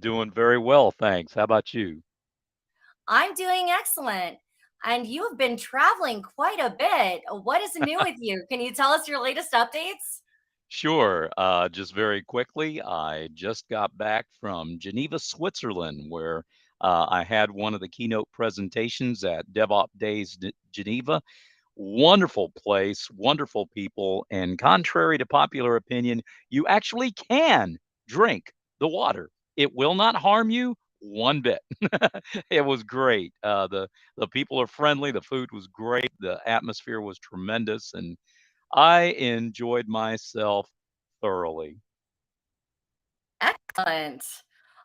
Doing very well, thanks. How about you? I'm doing excellent. And you have been traveling quite a bit. What is new with you? Can you tell us your latest updates? Sure. Just very quickly, I just got back from Geneva, Switzerland, where I had one of the keynote presentations at DevOps Days Geneva. Wonderful place, wonderful people, and contrary to popular opinion, you actually can drink the water. It will not harm you one bit. It was great. The people are friendly, the food was great, the atmosphere was tremendous, and I enjoyed myself thoroughly. Excellent.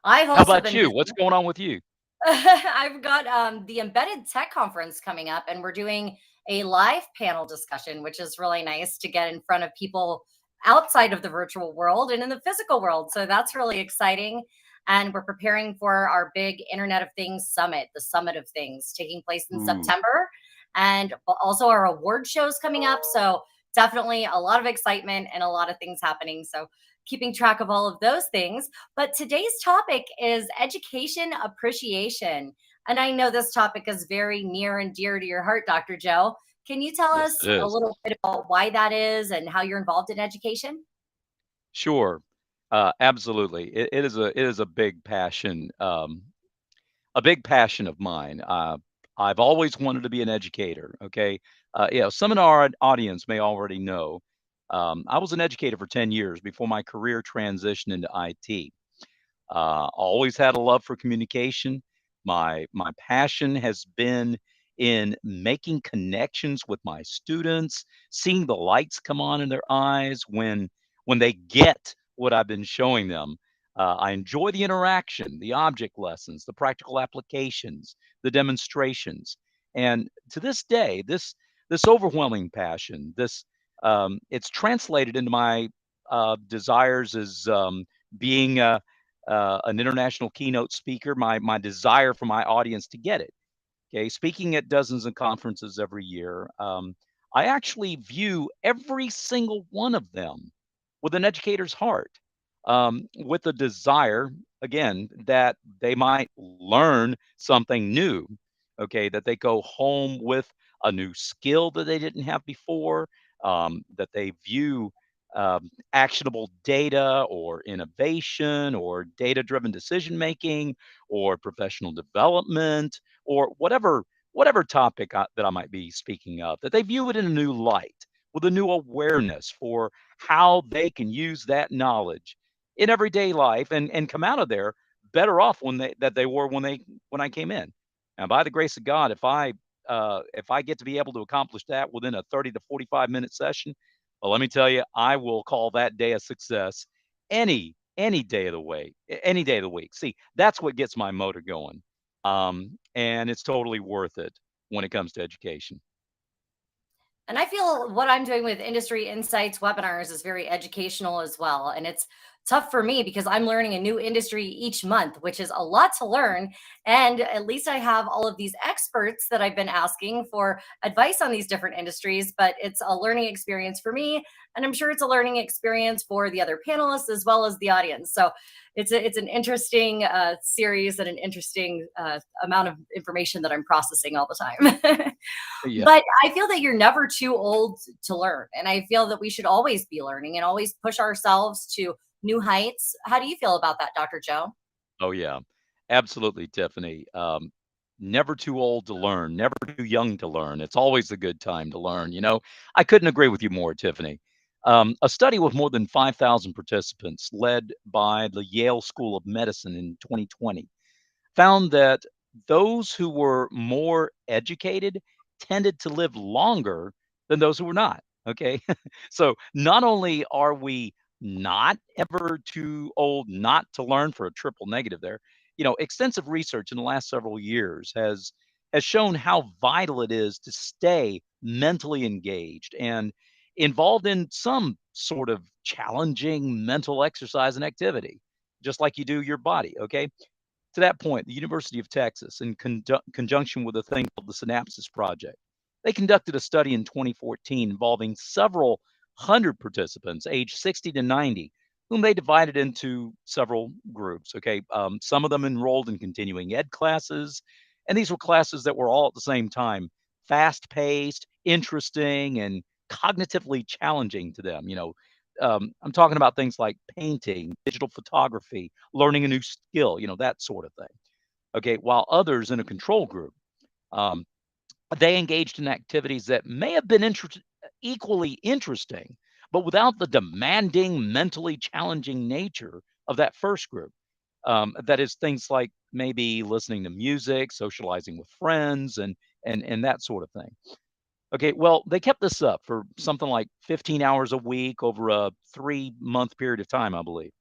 I've How also about been you? busy. What's going on with you? I've got the Embedded Tech Conference coming up, and we're doing a live panel discussion, which is really nice to get in front of people outside of the virtual world and in the physical world. So that's really exciting. And we're preparing for our big Internet of Things Summit, the Summit of Things, taking place in Ooh. September. And also our award shows coming up. So definitely a lot of excitement and a lot of things happening. So keeping track of all of those things. But today's topic is education appreciation. And I know this topic is very near and dear to your heart, Dr. Joe. Can you tell Yes, us it a is. little bit about why that is and how you're involved in education? Sure. Absolutely. It is a big passion, a big passion of mine. I've always wanted to be an educator. Okay. Some in our audience may already know. I was an educator for 10 years before my career transitioned into IT. Always had a love for communication. My passion has been in making connections with my students, seeing the lights come on in their eyes when they get what I've been showing them. I enjoy the interaction, the object lessons, the practical applications, the demonstrations, and to this day, this overwhelming passion, this it's translated into my desires as being an international keynote speaker, my desire for my audience to get it. Okay, speaking at dozens of conferences every year, I actually view every single one of them with an educator's heart, with a desire, again, that they might learn something new. Okay, that they go home with a new skill that they didn't have before, that they view actionable data or innovation or data driven decision making or professional development or whatever topic that I might be speaking of, that they view it in a new light with a new awareness for how they can use that knowledge in everyday life and come out of there better off they were when I came in. And by the grace of God, if I get to be able to accomplish that within a 30 to 45-minute session, well, let me tell you, I will call that day a success any day of the week, any day of the week. See, that's what gets my motor going. And it's totally worth it when it comes to education. And I feel what I'm doing with Industry Insights webinars is very educational as well. And it's tough for me because I'm learning a new industry each month, which is a lot to learn. And at least I have all of these experts that I've been asking for advice on these different industries, but it's a learning experience for me. And I'm sure it's a learning experience for the other panelists as well as the audience. So it's an interesting series and an interesting amount of information that I'm processing all the time. Yeah. But I feel that you're never too old to learn. And I feel that we should always be learning and always push ourselves to new heights. How do you feel about that, Dr. Joe? Oh, yeah. Absolutely, Tiffany. Never too old to learn, never too young to learn. It's always a good time to learn. I couldn't agree with you more, Tiffany. A study with more than 5,000 participants, led by the Yale School of Medicine in 2020, found that those who were more educated tended to live longer than those who were not. Okay. So not only are we not ever too old not to learn, for a triple negative there, extensive research in the last several years has shown how vital it is to stay mentally engaged and involved in some sort of challenging mental exercise and activity, just like you do your body. Okay, to that point, the University of Texas, in conjunction with a thing called the Synapses Project, they conducted a study in 2014 involving several hundred participants aged 60 to 90 whom they divided into several groups. Okay, some of them enrolled in continuing ed classes, and these were classes that were all at the same time fast paced, interesting, and cognitively challenging to them. I'm talking about things like painting, digital photography, learning a new skill, that sort of thing. Okay, while others in a control group, um, they engaged in activities that may have been equally interesting, but without the demanding, mentally challenging nature of that first group. That is things like maybe listening to music, socializing with friends, and that sort of thing. Okay, well, they kept this up for something like 15 hours a week over a 3-month period of time, I believe.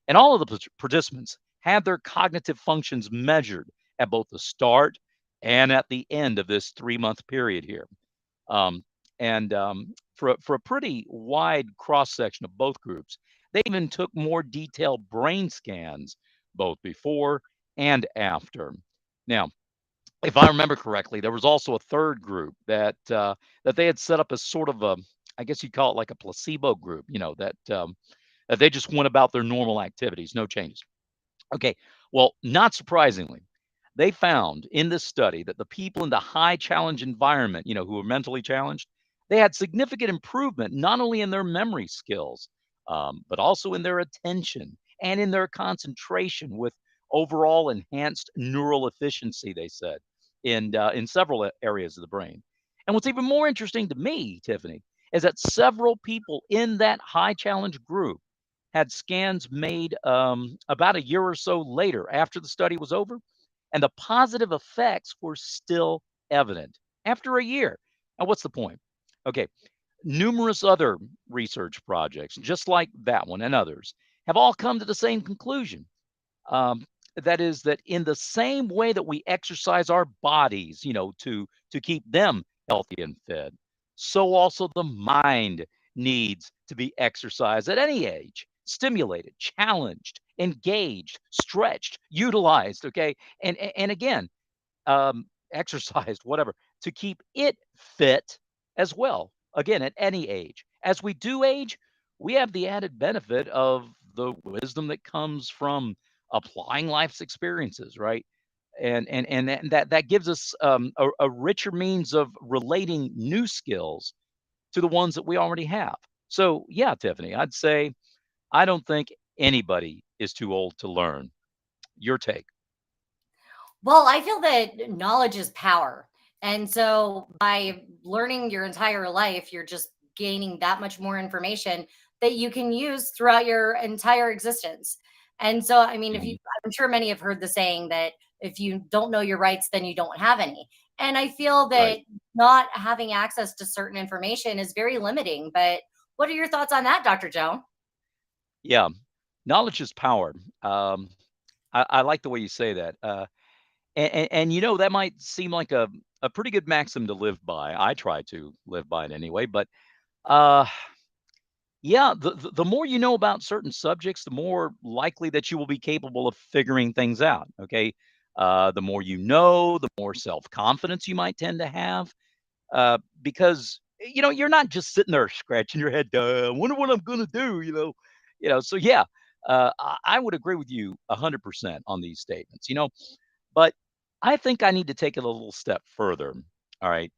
And all of the participants had their cognitive functions measured at both the start and at the end of this 3-month period here. Um, and for a pretty wide cross section of both groups, they even took more detailed brain scans both before and after. Now, if I remember correctly, there was also a third group that they had set up as sort of a, I guess you'd call it like a placebo group, that they just went about their normal activities, no changes. Okay. Well, not surprisingly, they found in this study that the people in the high challenge environment, who were mentally challenged, they had significant improvement not only in their memory skills, but also in their attention and in their concentration with overall enhanced neural efficiency, they said, in several areas of the brain. And what's even more interesting to me, Tiffani, is that several people in that high challenge group had scans made about a year or so later after the study was over, and the positive effects were still evident after a year. Now, what's the point? Okay, numerous other research projects, just like that one and others, have all come to the same conclusion. Um, that is that in the same way that we exercise our bodies, to keep them healthy and fed, so also the mind needs to be exercised at any age, stimulated, challenged, engaged, stretched, utilized. Okay, and again, exercised, whatever, to keep it fit as well. Again, at any age. As we do age, we have the added benefit of the wisdom that comes from applying life's experiences, right? And that gives us a richer means of relating new skills to the ones that we already have. So yeah, Tiffani, I'd say I don't think anybody is too old to learn. Your take? Well, I feel that knowledge is power. And so by learning your entire life, you're just gaining that much more information that you can use throughout your entire existence. And so, I mean, if you, Mhm. I'm sure many have heard the saying that if you don't know your rights, then you don't have any. And I feel Right. that not having access to certain information is very limiting. But what are your thoughts on that, Dr. Joan? Yeah. Knowledge is power. I like the way you say that. And that might seem like a pretty good maxim to live by. I try to live by it anyway. But uh, yeah, the more you know about certain subjects, the more likely that you will be capable of figuring things out. Okay. The more you know, the more self confidence you might tend to have, because you're not just sitting there scratching your head. I wonder what I'm going to do. So yeah, I would agree with you 100% on these statements. But I think I need to take it a little step further. All right.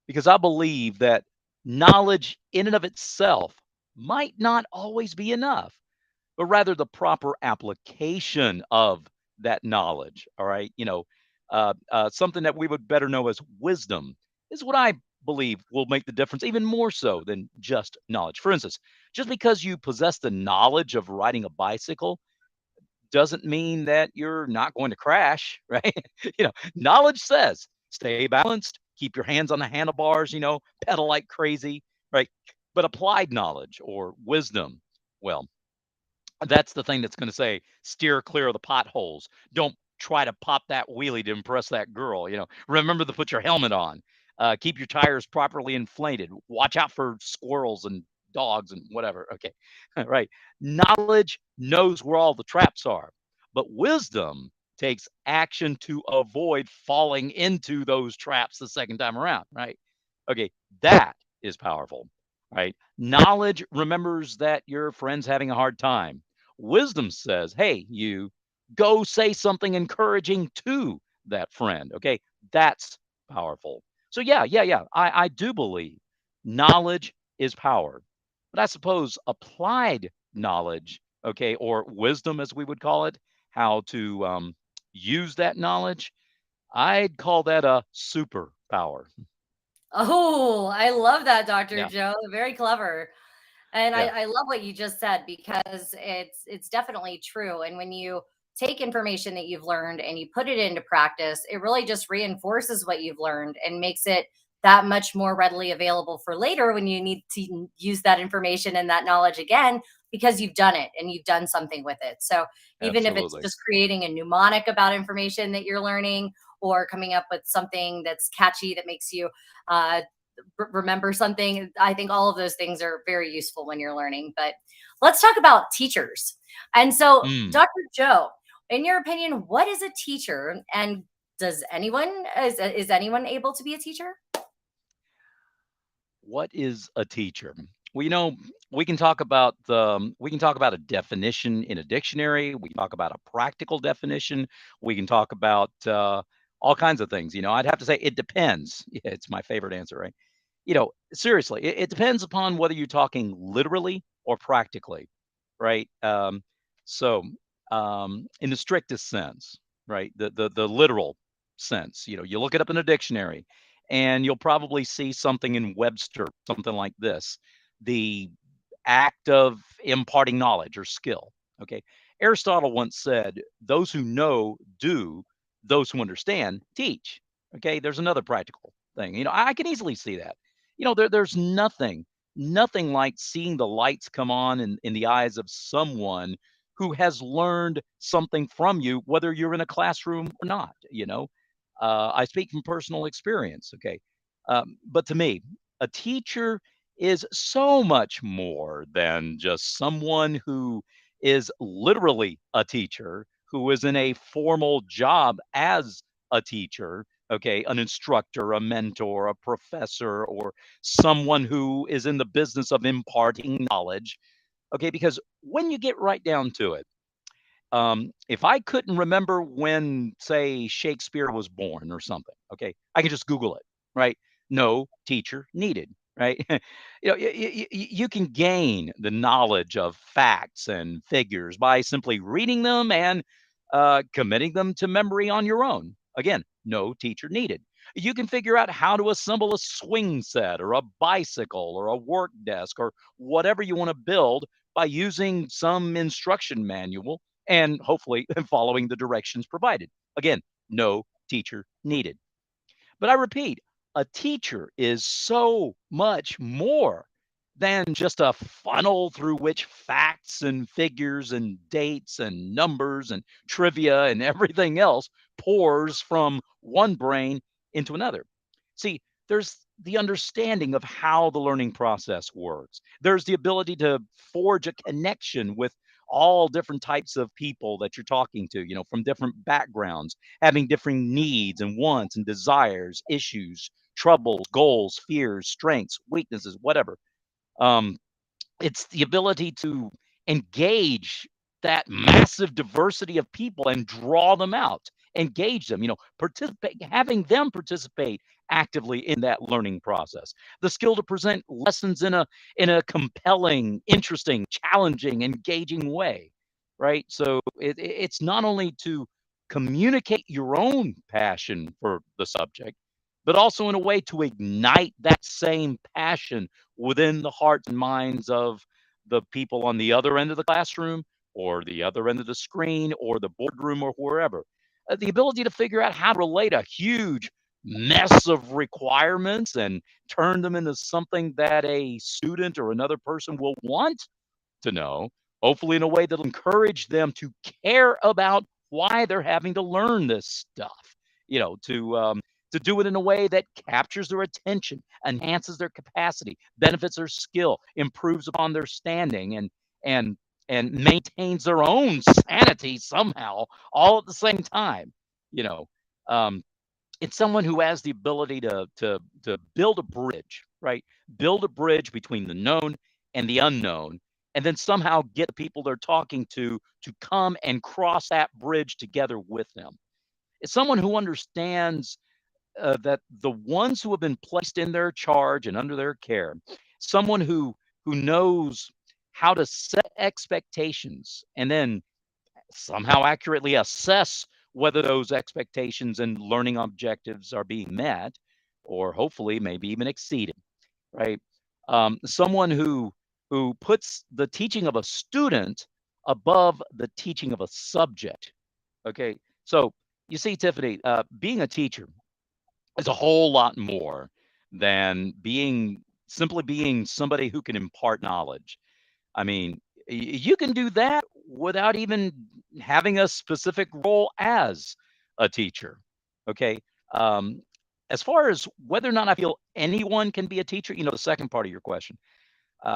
Because I believe that knowledge in and of itself might not always be enough, but rather the proper application of that knowledge. All right. Something that we would better know as wisdom is what I believe will make the difference even more so than just knowledge. For instance, just because you possess the knowledge of riding a bicycle doesn't mean that you're not going to crash, right? Knowledge says stay balanced, keep your hands on the handlebars, pedal like crazy, right? But applied knowledge or wisdom, well, that's the thing that's going to say steer clear of the potholes. Don't try to pop that wheelie to impress that girl. Remember to put your helmet on. Keep your tires properly inflated. Watch out for squirrels and dogs and whatever. Okay, right. Knowledge knows where all the traps are, but wisdom takes action to avoid falling into those traps the second time around. Right. Okay, that is powerful. Right. Knowledge remembers that your friend's having a hard time, Wisdom says, hey, you go say something encouraging to that friend. Okay. That's powerful. So, yeah. I do believe knowledge is power. But I suppose applied knowledge, okay, or wisdom as we would call it, how to use that knowledge, I'd call that a superpower. Oh, I love that, Dr. Yeah, Joe. Very clever. And yeah, I love what you just said because it's definitely true. And when you take information that you've learned and you put it into practice, it really just reinforces what you've learned and makes it that much more readily available for later when you need to use that information and that knowledge again because you've done it and you've done something with it. So even if it's absolutely. just creating a mnemonic about information that you're learning or coming up with something that's catchy that makes you uh, remember something. I think all of those things are very useful when you're learning. But let's talk about teachers. And so, Mm. Dr. Joe, in your opinion, what is a teacher? And does anyone is anyone able to be a teacher? What is a teacher? Well, we can talk about a definition in a dictionary. We can talk about a practical definition. We can talk about all kinds of things. I'd have to say it depends. Yeah, it's my favorite answer, right? Seriously, it depends upon whether you're talking literally or practically, right? So, in the strictest sense, right? The literal sense, you look it up in a dictionary, and you'll probably see something in Webster, something like this: the act of imparting knowledge or skill. Okay, Aristotle once said, "Those who know do; those who understand teach." Okay, there's another practical thing. I can easily see that. There's nothing like seeing the lights come on in the eyes of someone who has learned something from you, whether you're in a classroom or not. I speak from personal experience. Okay, but to me, a teacher is so much more than just someone who is literally a teacher, who is in a formal job as a teacher, okay, an instructor, a mentor, a professor, or someone who is in the business of imparting knowledge, okay, because when you get right down to it, if I couldn't remember when, say, Shakespeare was born or something, okay, I can just Google it, right? No teacher needed, right? You can gain the knowledge of facts and figures by simply reading them and committing them to memory on your own. Again, no teacher needed. You can figure out how to assemble a swing set or a bicycle or a work desk or whatever you want to build by using some instruction manual and hopefully following the directions provided. Again, no teacher needed. But I repeat, a teacher is so much more than just a funnel through which facts and figures and dates and numbers and trivia and everything else pours from one brain into another. See, there's the understanding of how the learning process works. There's the ability to forge a connection with all different types of people that you're talking to, from different backgrounds, having differing needs and wants and desires, issues, troubles, goals, fears, strengths, weaknesses, whatever. Um, it's the ability to engage that massive diversity of people and draw them out, engage them, participate, having them participate actively in that learning process. The skill to present lessons in a compelling, interesting, challenging, engaging way, right? So it's not only to communicate your own passion for the subject, but also in a way to ignite that same passion within the hearts and minds of the people on the other end of the classroom or the other end of the screen or the boardroom or wherever. The ability to figure out how to relate a huge mess of requirements and turn them into something that a student or another person will want to know, hopefully in a way that'll encourage them to care about why they're having to learn this stuff. To do it in a way that captures their attention, enhances their capacity, benefits their skill, improves upon their standing, and and maintains their own sanity somehow, all at the same time. You know, um, it's someone who has the ability to build a bridge, right? Build a bridge between the known and the unknown, and then somehow get the people they're talking to come and cross that bridge together with them. It's someone who understands that the ones who have been placed in their charge and under their care, someone who knows how to set expectations and then somehow accurately assess whether those expectations and learning objectives are being met or hopefully maybe even exceeded, right? Someone who puts the teaching of a student above the teaching of a subject. Okay, so you see, Tiffani, being a teacher is a whole lot more than being simply being somebody who can impart knowledge. I mean, you can do that without even having a specific role as a teacher. Okay. Um, as far as whether or not I feel anyone can be a teacher, the second part of your question.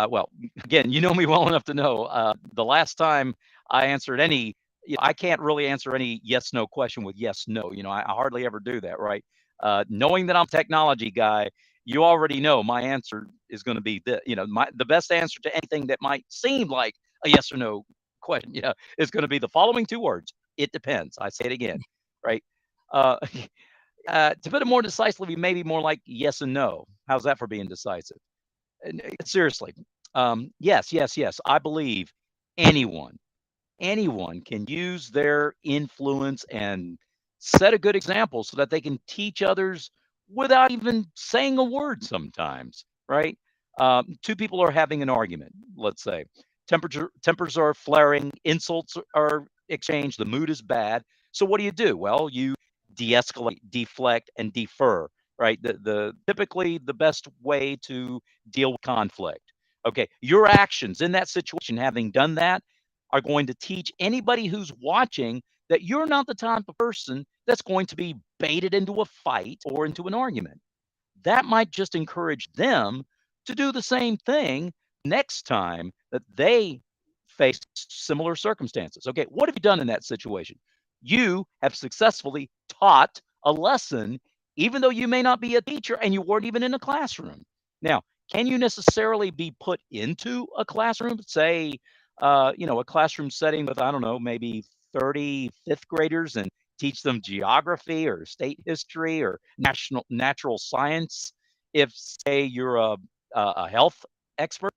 Well, again, you know me well enough to know the last time I answered any, I can't really answer any yes no question with yes no. I hardly ever do that, right? Knowing that I'm a technology guy, you already know my answer is going to be the best answer to anything that might seem like a yes or no question. Is going to be the following two words. It depends. I say it again, right? Uh, to put it more decisively, maybe more like yes and no. How's that for being decisive? Seriously, yes, yes, yes. I believe anyone, anyone can use their influence and set a good example so that they can teach others without even saying a word sometimes, right? Two people are having an argument, let's say. Tempers are flaring, insults are exchanged, the mood is bad. So what do? Well, you de-escalate, deflect, and defer, right? The typically the best way to deal with conflict. Okay, your actions in that situation, having done that, are going to teach anybody who's watching that you're not the type of person that's going to be baited into a fight or into an argument. That might just encourage them to do the same thing next time that they face similar circumstances. Okay, what have you done in that situation? You have successfully taught a lesson, even though you may not be a teacher and you weren't even in a classroom. Now, can you necessarily be put into a classroom, say, a classroom setting with, I don't know, maybe 30 fifth graders and teach them geography or state history or natural science if say you're a health expert?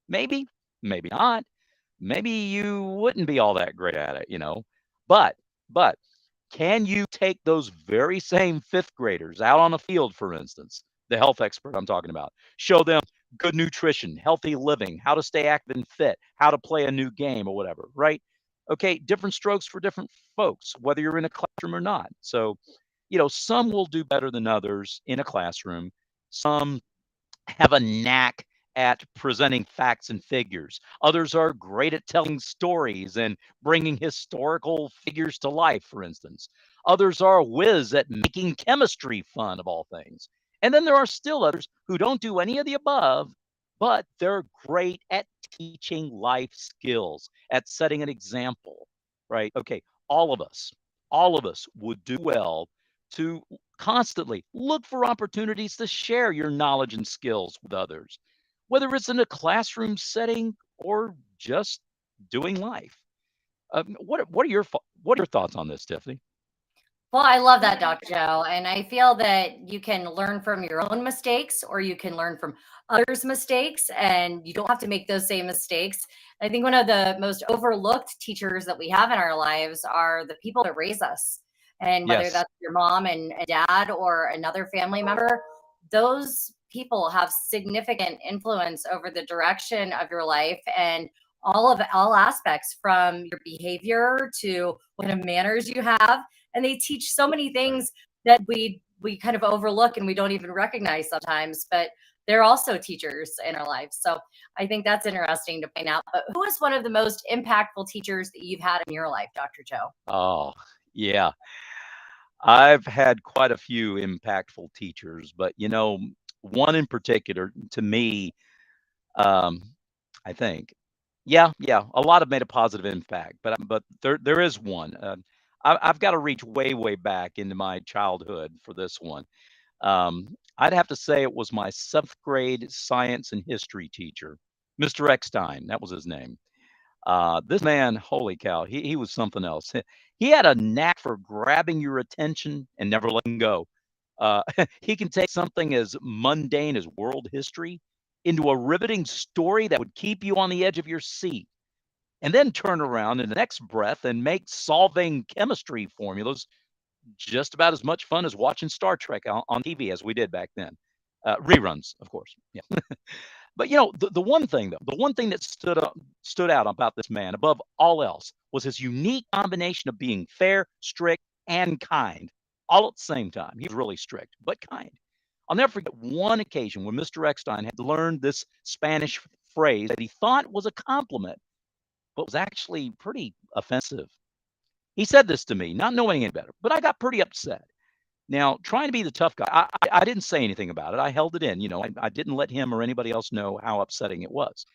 Maybe, maybe not. Maybe you wouldn't be all that great at it. But can you take those very same fifth graders out on a field, for instance, the health expert I'm talking about, show them good nutrition, healthy living, how to stay active and fit, how to play a new game or whatever, right? Okay, different strokes for different folks, whether you're in a classroom or not. So, some will do better than others in a classroom. Some have a knack at presenting facts and figures. Others are great at telling stories and bringing historical figures to life, for instance. Others are a whiz at making chemistry fun, of all things. And then there are still others who don't do any of the above, but they're great at teaching life skills, at setting an example, right? Okay, all of us, all of us would do well to constantly look for opportunities to share your knowledge and skills with others, whether it's in a classroom setting or just doing life. What are your thoughts on this, Tiffani? Well, I love that, Dr. Joe. And I feel that you can learn from your own mistakes or you can learn from others' mistakes, and you don't have to make those same mistakes. I think one of the most overlooked teachers that we have in our lives are the people that raise us. And whether Yes. that's your mom and dad or another family member, those people have significant influence over the direction of your life and all aspects from your behavior to what kind of manners you have, and they teach so many Right. things that we kind of overlook and we don't even recognize sometimes, but they're also teachers in our lives. So I think that's interesting to point out. But who is one of the most impactful teachers that you've had in your life, Dr. Joe? Oh, yeah. I've had quite a few impactful teachers, but one in particular to me, um, I think, yeah, a lot have made a positive impact, but there is one. I've got to reach way, way back into my childhood for this one. I'd have to say it was my seventh grade science and history teacher. Mr. Eckstein, that was his name. This man, holy cow, he was something else. He had a knack for grabbing your attention and never letting go. He can take something as mundane as world history into a riveting story that would keep you on the edge of your seat, and then turn around in the next breath and make solving chemistry formulas just about as much fun as watching Star Trek on TV as we did back then. Reruns, of course. Yeah. But the one thing though, the one thing that stood out about this man above all else was his unique combination of being fair, strict, and kind, all at the same time. He was really strict, but kind. I'll never forget one occasion when Mr. Eckstein had learned this Spanish phrase that he thought was a compliment, but was actually pretty offensive. He said this to me, not knowing any better, but I got pretty upset. Now, trying to be the tough guy, I didn't say anything about it. I held it in. I didn't let him or anybody else know how upsetting it was.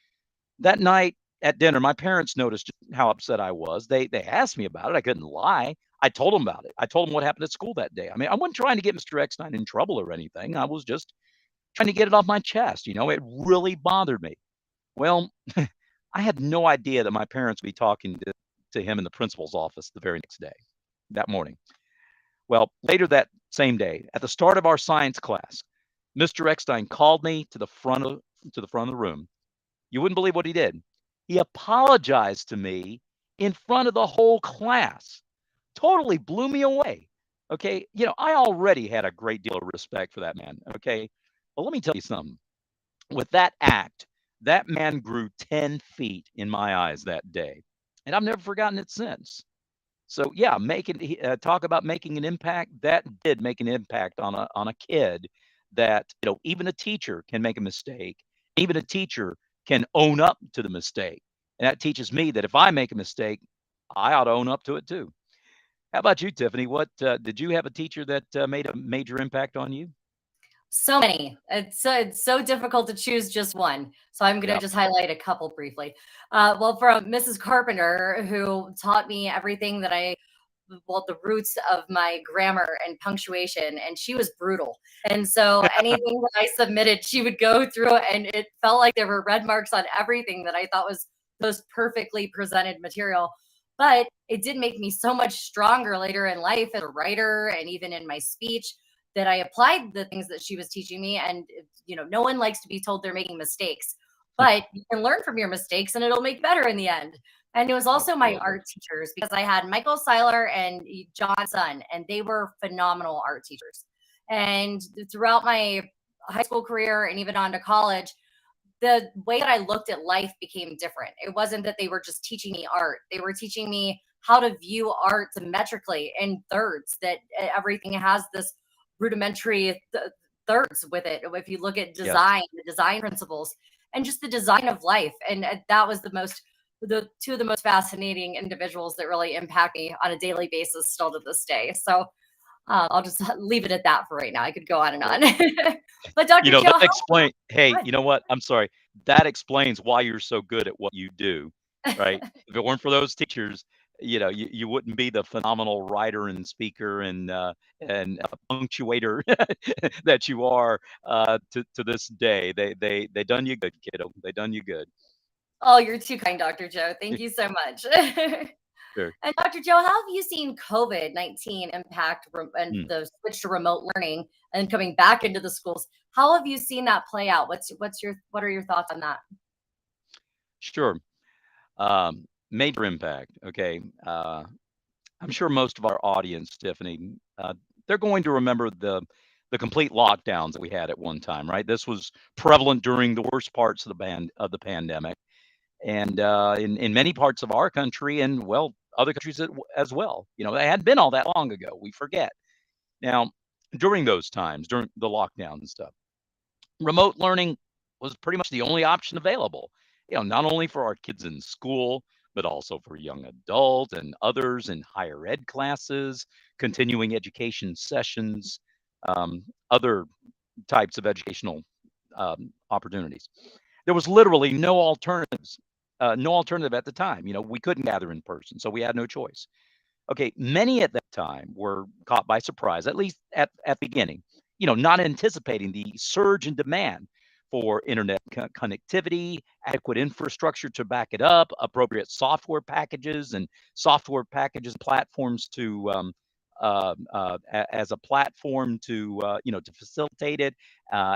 That night at dinner, my parents noticed how upset I was. They asked me about it. I couldn't lie. I told them about it. I told them what happened at school that day. I mean, I wasn't trying to get Mr. Eckstein in trouble or anything. I was just trying to get it off my chest. It really bothered me. Well, I had no idea that my parents would be talking to him in the principal's office the very next day, that morning. Well, later that same day, at the start of our science class, Mr. Eckstein called me to the front of the room. You wouldn't believe what he did. He apologized to me in front of the whole class. Totally blew me away. Okay, I already had a great deal of respect for that man. Okay, well, let me tell you something. With that act, that man grew 10 feet in my eyes that day, and I've never forgotten it since. So yeah, talk about making an impact. That did make an impact on a kid. That even a teacher can make a mistake. Even a teacher can own up to the mistake, and that teaches me that if I make a mistake, I ought to own up to it too. How about you, Tiffany? What did you have a teacher that made a major impact on you? So many. It's so difficult to choose just one. So I'm going to Yeah. just highlight a couple briefly. Well, from Mrs. Carpenter, who taught me everything that well, the roots of my grammar and punctuation, and she was brutal. And so anything that I submitted, she would go through it, and it felt like there were red marks on everything that I thought was most perfectly presented material. But it did make me so much stronger later in life as a writer and even in my speech, that I applied the things that she was teaching me. And, no one likes to be told they're making mistakes, but you can learn from your mistakes and it'll make better in the end. And it was also my Absolutely. art teachers, because I had Michael Seiler and John Sun, and they were phenomenal art teachers. And throughout my high school career and even on to college, the way that I looked at life became different. It wasn't that they were just teaching me art, they were teaching me how to view art symmetrically in thirds, that everything has this rudimentary thirds with it. If you look at Yes. design, the design principles, and just the design of life. And that was the two of the most fascinating individuals that really impact me on a daily basis still to this day. So I'll just leave it at that for right now. I could go on and Well, on. But Dr. Joe, that how explain. Hey, what? you know what? I'm sorry. That explains why you're so good at what you do, right? If it weren't for those teachers, you wouldn't be the phenomenal writer and speaker and punctuator that you are to this day. They done you good, kiddo. They done you good. Oh, you're too kind, Dr. Joe. Thank you so much. Sure. And Dr. Joe, how have you seen COVID-19 impact and Mm, the switch to remote learning and coming back into the schools? How have you seen that play out? What are your thoughts on that? sure. Major impact. Okay. I'm sure most of our audience, Tiffany, they're going to remember the complete lockdowns that we had at one time, right? This was prevalent during the worst parts of the pandemic, and in many parts of our country, and well, other countries as well. They hadn't been all that long ago. We forget now. During those times, during the lockdown and stuff, remote learning was pretty much the only option available. Not only for our kids in school, but also for young adults and others in higher ed classes, continuing education sessions, other types of educational opportunities. There was literally no alternative at the time. We couldn't gather in person, so we had no choice. Okay, many at that time were caught by surprise, at least at the beginning, not anticipating the surge in demand for internet connectivity, adequate infrastructure to back it up, appropriate software packages and software packages platforms to as a platform to to facilitate it,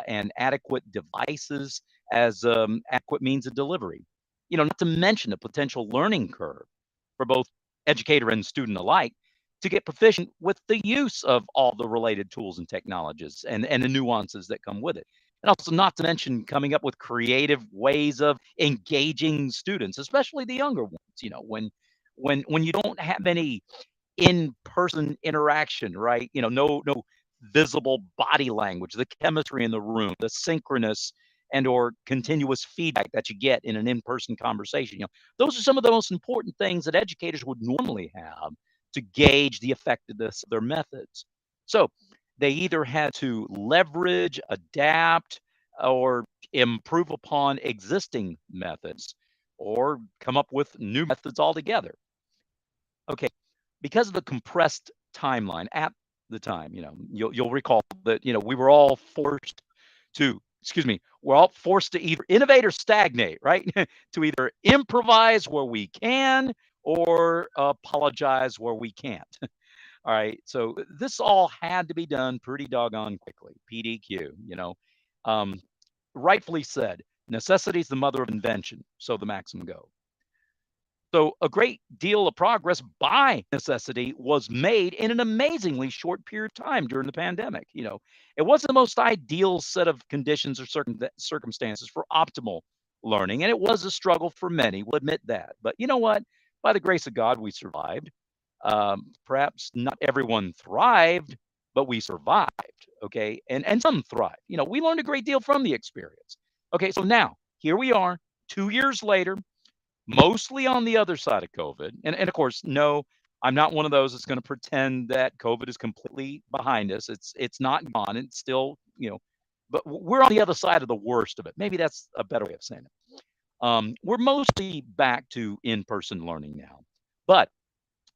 and adequate devices as adequate means of delivery. Not to mention the potential learning curve for both educator and student alike to get proficient with the use of all the related tools and technologies and the nuances that come with it. And also, not to mention coming up with creative ways of engaging students, especially the younger ones. When you don't have any in-person interaction, right? No visible body language, the chemistry in the room, the synchronous and or continuous feedback that you get in an in-person conversation. Those are some of the most important things that educators would normally have to gauge the effectiveness of their methods. So they either had to leverage, adapt, or improve upon existing methods, or come up with new methods altogether. Okay, because of the compressed timeline at the time, you'll recall that we were all forced to, excuse me, we're all forced to either innovate or stagnate, right? To either improvise where we can or apologize where we can't. All right, so this all had to be done pretty doggone quickly. PDQ, um, rightfully said, necessity is the mother of invention, so the maxim go. So a great deal of progress by necessity was made in an amazingly short period of time during the pandemic. It wasn't the most ideal set of conditions or circumstances for optimal learning, and it was a struggle for many. We'll admit that. But you know what? By the grace of God, we survived. Perhaps not everyone thrived, but we survived. Okay, and some thrived. We learned a great deal from the experience. Okay, so now here we are, 2 years later, mostly on the other side of COVID. And of course, no, I'm not one of those that's going to pretend that COVID is completely behind us. It's not gone. It's still, but we're on the other side of the worst of it. Maybe that's a better way of saying it. We're mostly back to in-person learning now. But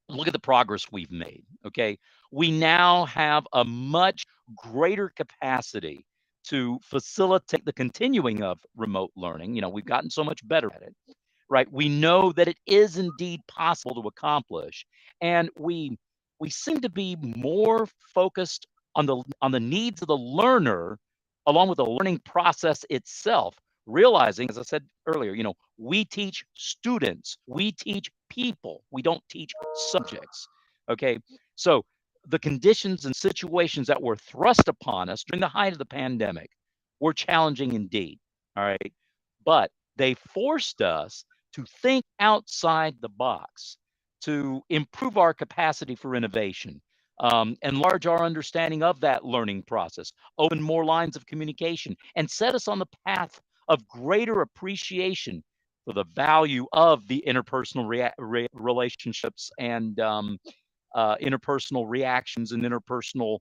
look at the progress we've made. Okay. We now have a much greater capacity to facilitate the continuing of remote learning. We've gotten so much better at it, right? We know that it is indeed possible to accomplish, and we seem to be more focused on the needs of the learner, along with the learning process itself. Realizing, as I said earlier, we teach students, we teach people, we don't teach subjects. Okay, so the conditions and situations that were thrust upon us during the height of the pandemic were challenging indeed. All right, but they forced us to think outside the box, to improve our capacity for innovation, enlarge our understanding of that learning process, open more lines of communication, and set us on the path of greater appreciation for the value of the interpersonal relationships and interpersonal reactions and interpersonal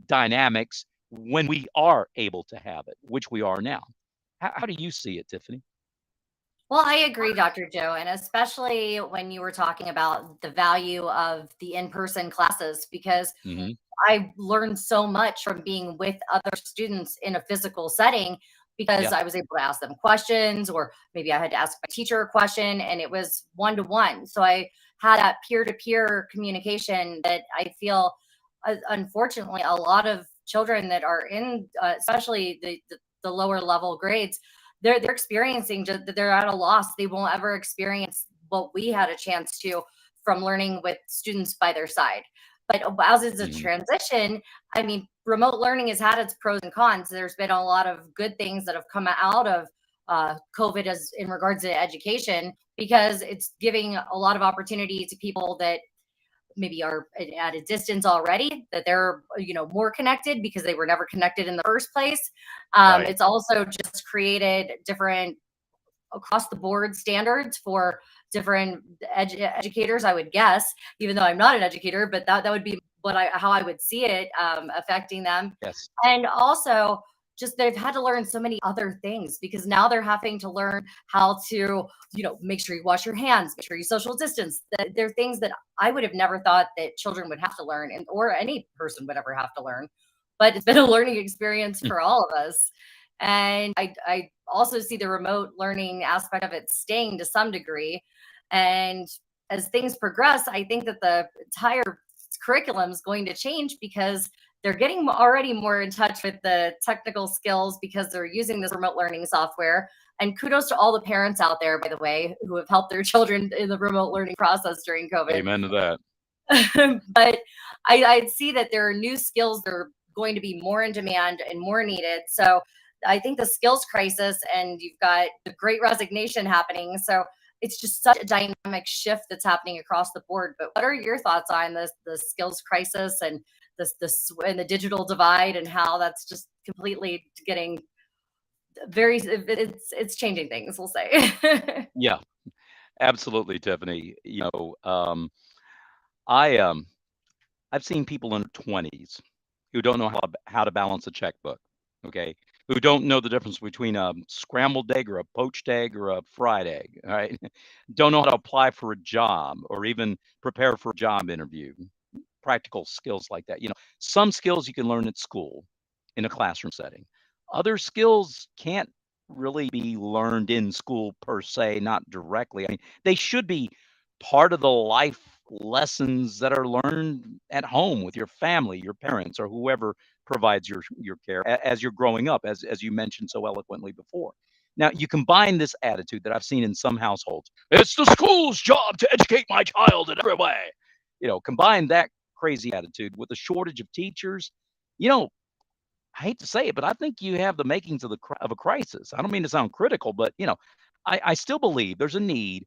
dynamics when we are able to have it, which we are now. How do you see it, Tiffani? Well, I agree, Dr. Joe, and especially when you were talking about the value of the in-person classes, because Hmm. I learned so much from being with other students in a physical setting because Yeah. I was able to ask them questions, or maybe I had to ask my teacher a question, and it was one to one. So I had that peer to peer communication that I feel, unfortunately, a lot of children that are in, especially the lower level grades, they're experiencing just that they're at a loss. They won't ever experience what we had a chance to from learning with students by their side. But as it's a Hmm. transition, I mean, remote learning has had its pros and cons. There's been a lot of good things that have come out of COVID as in regards to education, because it's giving a lot of opportunity to people that maybe are at a distance already, that they're more connected because they were never connected in the first place. Right. It's also just created different across the board standards for different educators, I would guess, even though I'm not an educator, but that would be how I would see it affecting them. Yes. And also, just they've had to learn so many other things because now they're having to learn how to, make sure you wash your hands, make sure you social distance. They're things that I would have never thought that children would have to learn, and or any person would ever have to learn. But it's been a learning experience Hmm. for all of us. And I also see the remote learning aspect of it staying to some degree. And as things progress, I think that the entire curriculum is going to change because they're getting already more in touch with the technical skills because they're using this remote learning software. And kudos to all the parents out there, by the way, who have helped their children in the remote learning process during COVID. Amen to that. But I see that there are new skills that are going to be more in demand and more needed. So I think the skills crisis, and you've got the great resignation happening. So it's just such a dynamic shift that's happening across the board. But what are your thoughts on this, the skills crisis and and the digital divide, and how that's just completely getting very, it's changing things, we'll say. Yeah, absolutely, Tiffany. I I've seen people in their 20s who don't know how to balance a checkbook, okay? Who don't know the difference between a scrambled egg or a poached egg or a fried egg, all right? Don't know how to apply for a job or even prepare for a job interview. Practical skills like that. Some skills you can learn at school in a classroom setting. Other skills can't really be learned in school per se, not directly. I mean, they should be part of the life lessons that are learned at home with your family, your parents, or whoever provides your care as you're growing up, as you mentioned so eloquently before. Now, you combine this attitude that I've seen in some households. It's the school's job to educate my child in every way. Combine that crazy attitude with a shortage of teachers. You know, I hate to say it, but I think you have the makings of a crisis. I don't mean to sound critical, but I still believe there's a need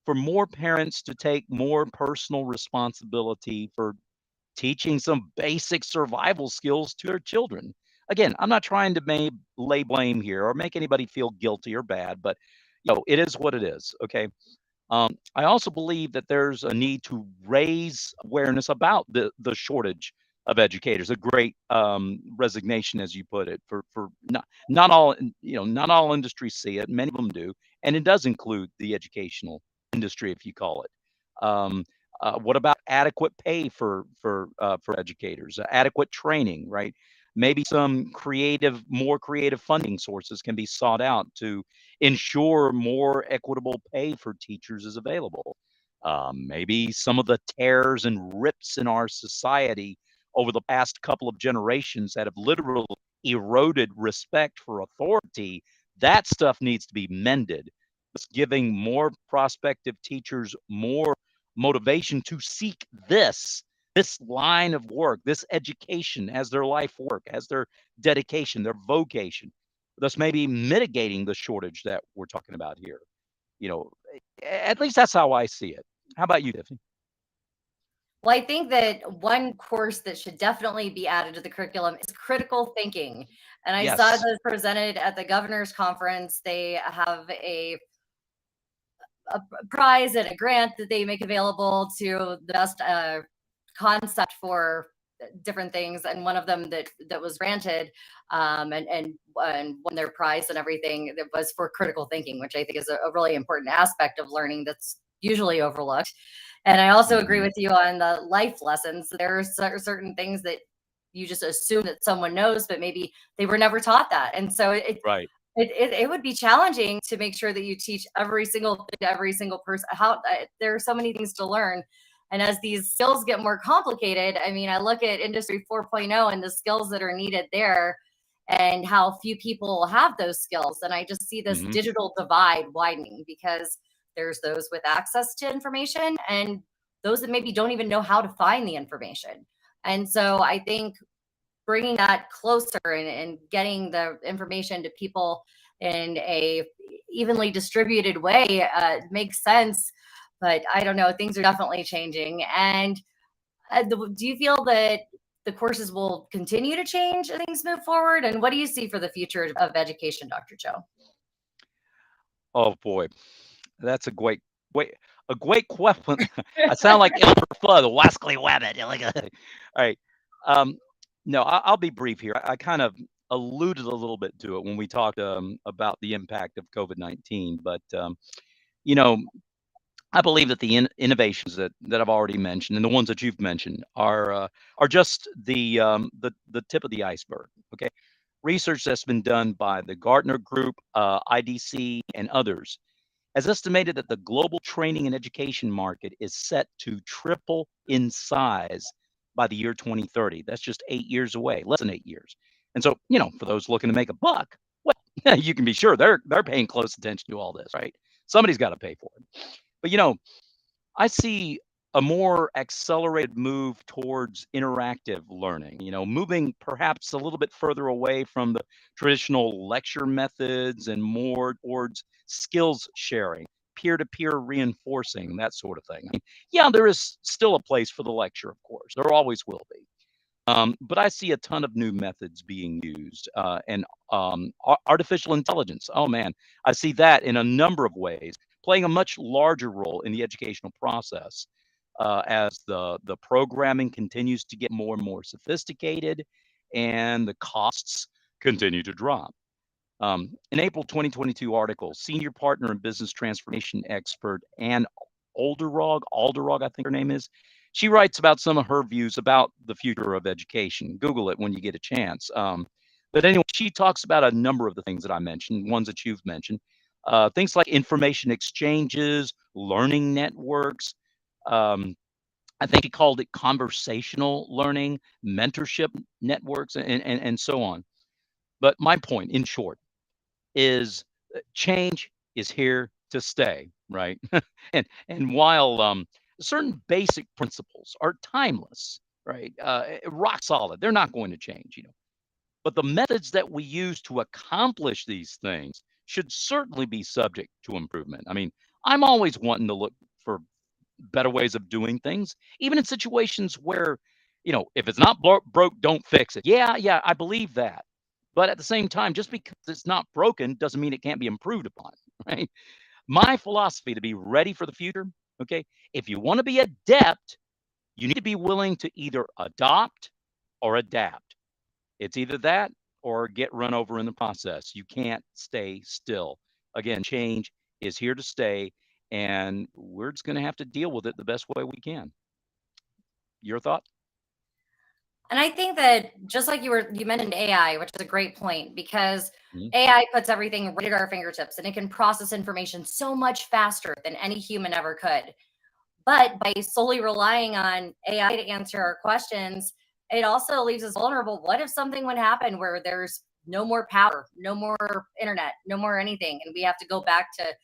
for more parents to take more personal responsibility for teaching some basic survival skills to their children. Again, I'm not trying to lay blame here or make anybody feel guilty or bad, but it is what it is. Okay. I also believe that there's a need to raise awareness about the shortage of educators. A great resignation, as you put it, for not all not all industries see it. Many of them do, and it does include the educational industry, if you call it. Um, what about adequate pay for educators? Adequate training, right? Maybe some more creative funding sources can be sought out to ensure more equitable pay for teachers is available. Maybe some of the tears and rips in our society over the past couple of generations that have literally eroded respect for authority, that stuff needs to be mended. It's giving more prospective teachers more motivation to seek this line of work, this education as their life work, as their dedication, their vocation, thus maybe mitigating the shortage that we're talking about here. You know, at least that's how I see it. How about you, Tiffany? Well, I think that one course that should definitely be added to the curriculum is critical thinking. And I saw Yes. this presented at the governor's conference. They have a prize and a grant that they make available to the best concept for different things, and one of them that was granted and won their prize and everything, that was for critical thinking, which I think is a really important aspect of learning that's usually overlooked. And I also agree Mhm. with you on the life lessons. There are certain things that you just assume that someone knows, but maybe they were never taught that. And so Right. it would be challenging to make sure that you teach every single thing to every single person. How there are so many things to learn, and as these skills get more complicated, I mean, I look at Industry 4.0 and the skills that are needed there, and how few people have those skills, and I just see this Mhm. digital divide widening because there's those with access to information and those that maybe don't even know how to find the information. And so I think bringing that closer and getting the information to people in a evenly distributed way makes sense. But I don't know, things are definitely changing. And do you feel that the courses will continue to change as things move forward? And what do you see for the future of education, Dr. Joe? Oh boy, that's a great question. I sound like Elmer Fudd, the Wascally Wabbit. All right. Um, no, I'll be brief here. I kind of alluded a little bit to it when we talked about the impact of COVID-19, but you know, I believe that the innovations that I've already mentioned and the ones that you've mentioned are just the tip of the iceberg. Okay, Research that's been done by the Gartner Group, IDC, and others has estimated that the global training and education market is set to triple in size by the year 2030. That's just 8 years away, less than 8 years. And so, for those looking to make a buck, well, you can be sure they're paying close attention to all this, right? Somebody's got to pay for it. But I see a more accelerated move towards interactive learning, moving perhaps a little bit further away from the traditional lecture methods and more towards skills sharing, peer to peer reinforcing, that sort of thing. I mean, yeah, there is still a place for the lecture, of course. There always will be. But I see a ton of new methods being used, and artificial intelligence. Oh man, I see that in a number of ways, playing a much larger role in the educational process as the programming continues to get more and more sophisticated, and the costs continue to drop. An April 2022 article, senior partner and business transformation expert Ann Alderog, I think her name is. She writes about some of her views about the future of education. Google it when you get a chance. But anyway, she talks about a number of the things that I mentioned, ones that you've mentioned, things like information exchanges, learning networks. Um, I think she called it conversational learning, mentorship networks, and so on. But my point, in short, is change is here to stay, right? And while certain basic principles are timeless, right, rock solid, they're not going to change, But the methods that we use to accomplish these things should certainly be subject to improvement. I mean, I'm always wanting to look for better ways of doing things, even in situations where, if it's not broke, don't fix it. Yeah, yeah, I believe that. But at the same time, just because it's not broken doesn't mean it can't be improved upon, right? My philosophy to be ready for the future, okay? If you want to be adept, you need to be willing to either adopt or adapt. It's either that or get run over in the process. You can't stay still. Again, change is here to stay, and we're just going to have to deal with it the best way we can. Your thought? And I think that just like you mentioned AI, which is a great point because Mhm. AI puts everything right at our fingertips and it can process information so much faster than any human ever could. But by solely relying on AI to answer our questions, it also leaves us vulnerable. What if something would happen where there's no more power, no more internet, no more anything, and we have to go back to,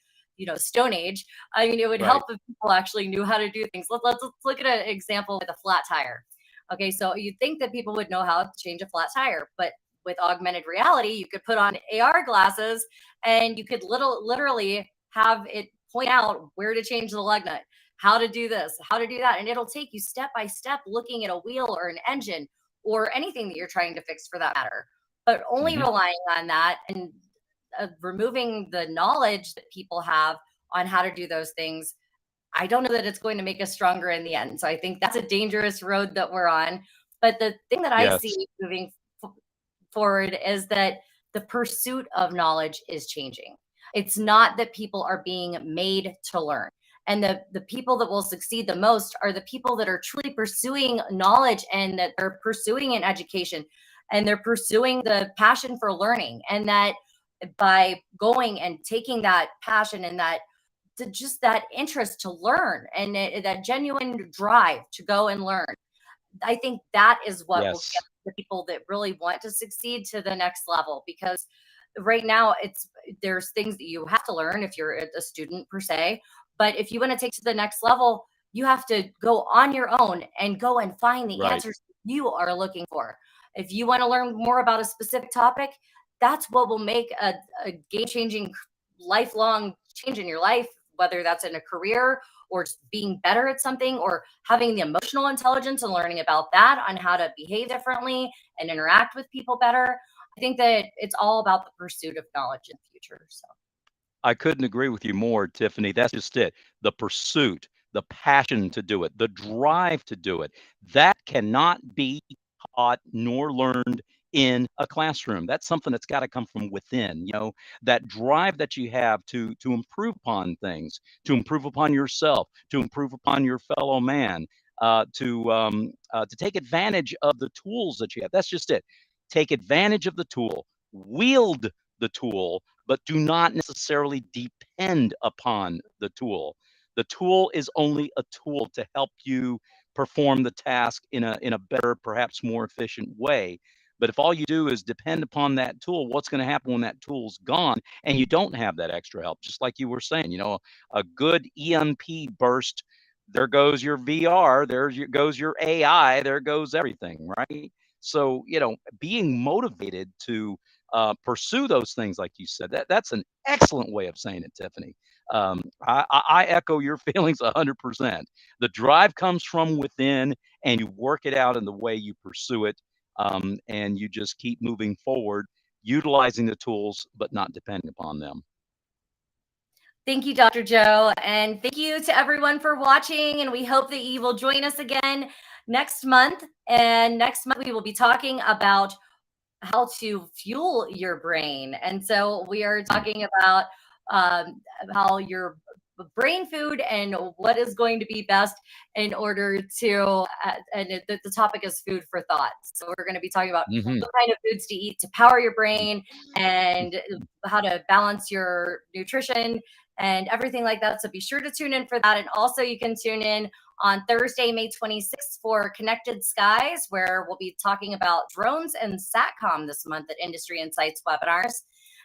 Stone Age? I mean, it would help Right. if people actually knew how to do things. Let's look at an example with a flat tire. Okay, so you'd think that people would know how to change a flat tire, but with augmented reality, you could put on AR glasses and you could literally have it point out where to change the lug nut, how to do this, how to do that. And it'll take you step by step looking at a wheel or an engine or anything that you're trying to fix for that matter. But only Hmm. relying on that and removing the knowledge that people have on how to do those things, I don't know that it's going to make us stronger in the end. So I think that's a dangerous road that we're on. But the thing that I see Yes. moving forward is that the pursuit of knowledge is changing. It's not that people are being made to learn. And the people that will succeed the most are the people that are truly pursuing knowledge and that they're pursuing an education and they're pursuing the passion for learning. And that by going and taking that passion and that just that interest to learn and that genuine drive to go and learn, I think that is what will get Yes. the people that really want to succeed to the next level. Because right now there's things that you have to learn if you're a student per se, but if you want to take to the next level, you have to go on your own and go and find the Right. answers you are looking for. If you want to learn more about a specific topic, that's what will make a game changing, lifelong change in your life, whether that's in a career or just being better at something or having the emotional intelligence and learning about that on how to behave differently and interact with people better. I think that it's all about the pursuit of knowledge in the future. So I couldn't agree with you more, Tiffani. That's just it. The pursuit, the passion to do it, the drive to do it. That cannot be taught nor learned in a classroom. That's something that's got to come from within, that drive that you have to improve upon things, to improve upon yourself, to improve upon your fellow man, to take advantage of the tools that you have. That's just it. take advantage of the tool, wield the tool, but do not necessarily depend upon the tool. The tool is only a tool to help you perform the task in a better, perhaps more efficient way. But if all you do is depend upon that tool, what's going to happen when that tool's gone and you don't have that extra help? Just like you were saying, a good EMP burst, there goes your VR, goes your AI, there goes everything, right? So, being motivated to pursue those things, like you said, that's an excellent way of saying it, Tiffani. I echo your feelings 100%. The drive comes from within, and you work it out in the way you pursue it, and you just keep moving forward, utilizing the tools, but not depending upon them. Thank you, Dr. Joe. And thank you to everyone for watching. And we hope that you will join us again next month. And next month, we will be talking about how to fuel your brain. And so we are talking about how your brain food and what is going to be best in order to, the topic is food for thought. So we're going to be talking about what kind of foods to eat to power your brain and how to balance your nutrition and everything like that. So be sure to tune in for that. And also you can tune in on Thursday, May 26th for Connected Skies, where we'll be talking about drones and SATCOM this month at Industry Insights webinars.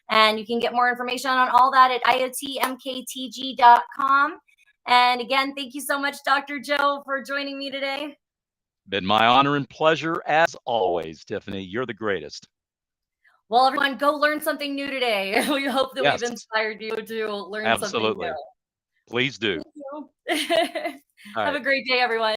And you can get more information on all that at iotmktg.com. And again, thank you so much, Dr. Joe, for joining me today. Been my honor and pleasure as always, Tiffani. You're the greatest. Well, everyone, go learn something new today. We hope that we've inspired you to learn something new. Please do. Thank you. Have a great day, everyone.